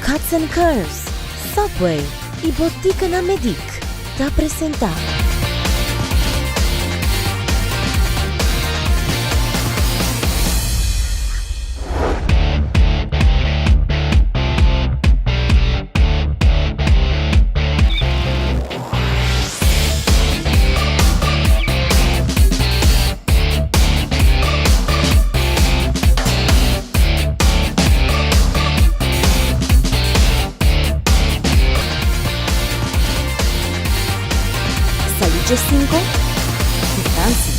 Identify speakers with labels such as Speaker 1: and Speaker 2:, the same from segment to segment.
Speaker 1: Cuts and Curves, Subway y Botica na Medi te presenta. Salud 5, distancia.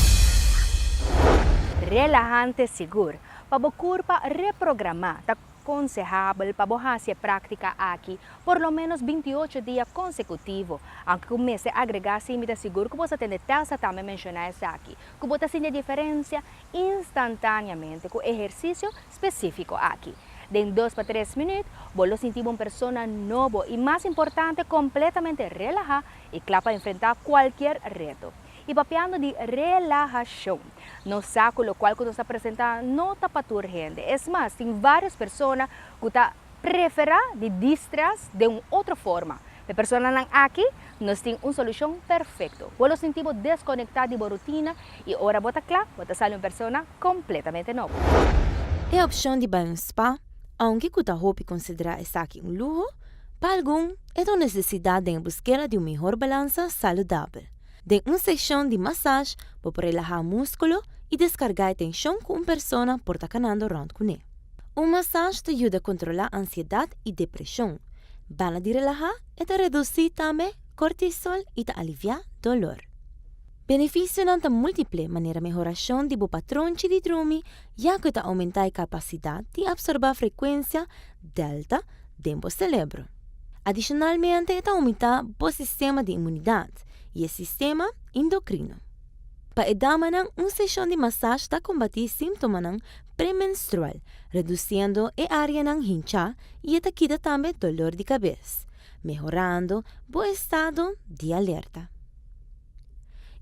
Speaker 2: Relajante seguro. Para curva reprogramar, está aconsejável para hacer práctica aqui por lo menos 28 dias consecutivos. Aunque comece a agregar símida seguro que você tem tesa também mencionar isso aqui. Que você tem diferença instantaneamente com exercício específico aqui. De 2 para 3 minutos, vos sentir uma pessoa nova e, mais importante, completamente relajada e claro para enfrentar qualquer reto. E papiando de relaxação, no saco lo qual que nos apresenta não está para urgente. É mais, tem várias pessoas que preferem de distrair de uma outra forma. A pessoa não aqui, nós temos uma solução perfeita. Vos sentimos desconectados de rotina e agora bota claro, bota sair uma pessoa completamente nova.
Speaker 1: É a opção de ir a um spa, aunque cuta hope considerar essa aqui um luxo, para algum é uma necessidade em busca de uma melhor balança saudável. De uma sessão de massagem para relaxar músculo e descargar a tensão com uma pessoa por estar canando round com ele. Uma massagem te ajuda a controlar a ansiedade e depressão. Bana de relaxar e te reduzir também cortisol e te aliviar dolor. Benefício não múltiple maneira melhoração de bo patrão de dormir, já que te aumenta a capacidade de absorver frequência delta dentro do cérebro. Adicionalmente, te aumenta o sistema de imunidade e o sistema endocrino. Para edama uma sessão de massagem para combater sintomas pré-menstrual, reduzindo a área hincha e te quita também dolor de cabeça, melhorando o estado de alerta.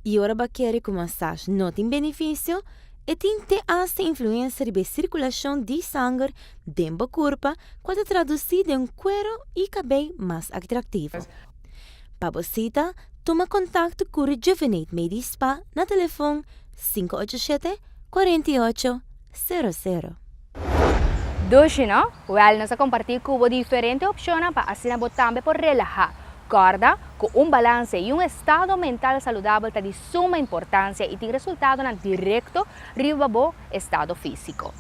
Speaker 1: E ora querer que a massagem não tem benefício, e tem essa influência de circulação de sangue dentro do corpo, quando traduzir de um cuero e cabelo mais atrativo. Para você, toma contato com Rejuvenate Medi Spa na telefone 587-4800.
Speaker 2: Doce, não? Well, nós compartilhamos com diferentes opções para assim também por relaxar. Recorda que balance e estado mental saudável é de suma importância e tem resultado direto riba do estado físico.